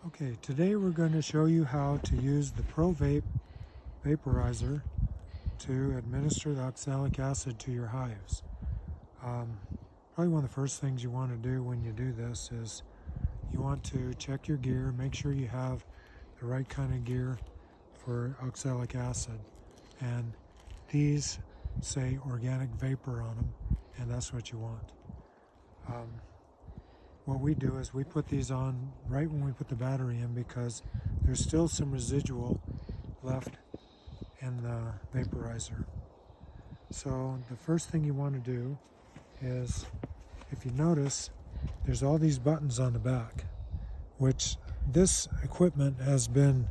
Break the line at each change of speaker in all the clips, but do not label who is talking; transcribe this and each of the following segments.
Okay, today we're going to show you how to use the Provap vaporizer to administer the oxalic acid to your hives. Probably one of the first things you want to do when you do this is you want to check your gear, make sure you have the right kind of gear for oxalic acid. And these say organic vapor on them, and that's what you want. What we do is we put these on right when we put the battery in because there's still some residual left in the vaporizer. So the first thing you want to do is, if you notice, there's all these buttons on the back, which this equipment has been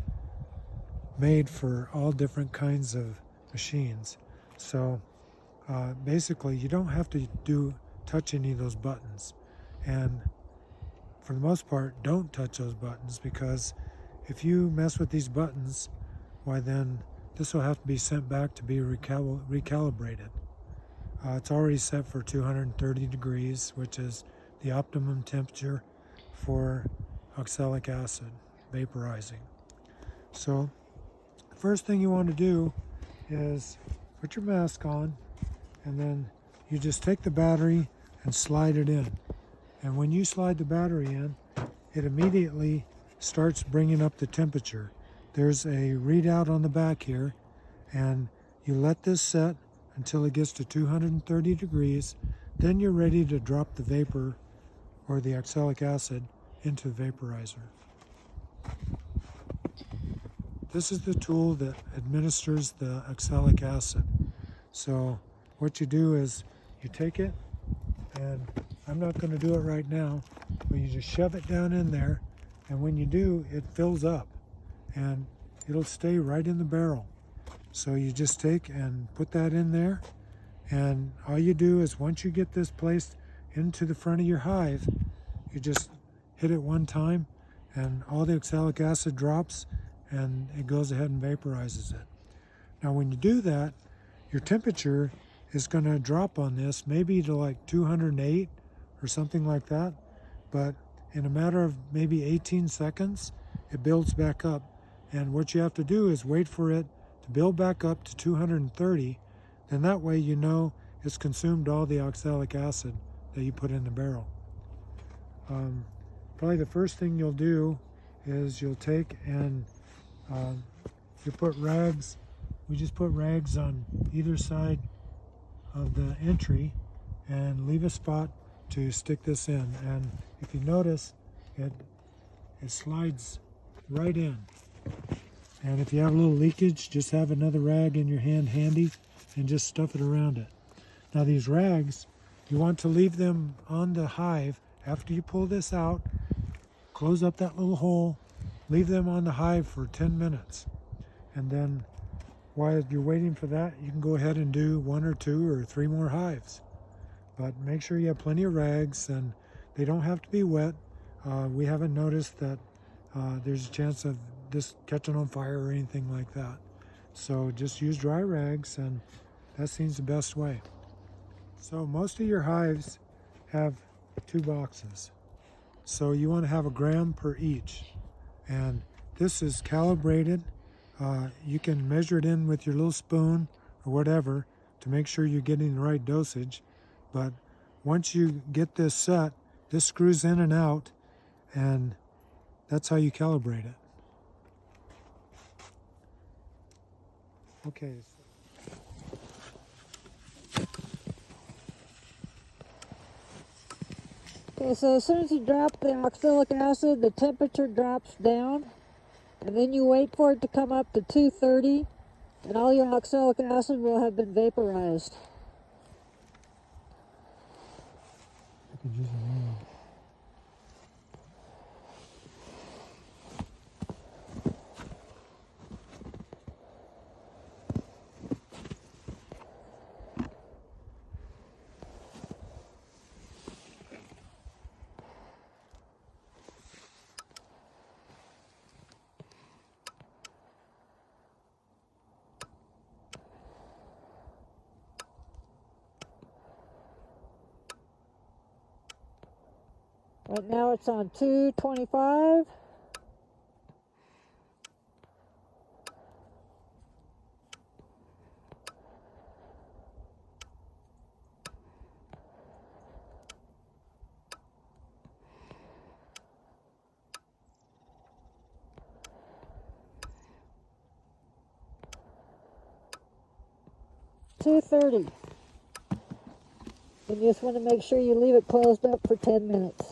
made for all different kinds of machines. So basically you don't have to touch any of those buttons, and for the most part don't touch those buttons, because if you mess with these buttons, why then this will have to be sent back to be recalibrated. It's already set for 230 degrees, which is the optimum temperature for oxalic acid vaporizing. So first thing you want to do is put your mask on, and then you just take the battery and slide it in. And when you slide the battery in, it immediately starts bringing up the temperature. There's a readout on the back here, and you let this set until it gets to 230 degrees. Then you're ready to drop the vapor or the oxalic acid into the vaporizer. This is the tool that administers the oxalic acid. So what you do is you take it, and I'm not going to do it right now, but you just shove it down in there, and when you do, it fills up and it'll stay right in the barrel. So you just take and put that in there, and all you do is once you get this placed into the front of your hive, you just hit it one time and all the oxalic acid drops and it goes ahead and vaporizes it. Now when you do that, your temperature is going to drop on this maybe to like 208 or something like that, but in a matter of maybe 18 seconds it builds back up, and what you have to do is wait for it to build back up to 230, then that way you know it's consumed all the oxalic acid that you put in the barrel. Probably the first thing you'll do is you'll take and you put rags. We just put rags on either side of the entry and leave a spot to stick this in. And if you notice, it slides right in. And if you have a little leakage, just have another rag in your hand handy and just stuff it around it. Now these rags, you want to leave them on the hive after you pull this out, close up that little hole, leave them on the hive for 10 minutes. And then while you're waiting for that, you can go ahead and do 1 or 2 or 3 more hives. But make sure you have plenty of rags, and they don't have to be wet. We haven't noticed that there's a chance of this catching on fire or anything like that. So just use dry rags, and that seems the best way. So most of your hives have 2 boxes. So you want to have 1 gram per each. And this is calibrated. You can measure it in with your little spoon or whatever to make sure you're getting the right dosage. But once you get this set, this screws in and out, and that's how you calibrate it. Okay.
Okay, so as soon as you drop the oxalic acid, the temperature drops down, and then you wait for it to come up to 230, and all your oxalic acid will have been vaporized.
I could use a rag.
Right now it's on 225. 2:30. And you just want to make sure you leave it closed up for 10 minutes.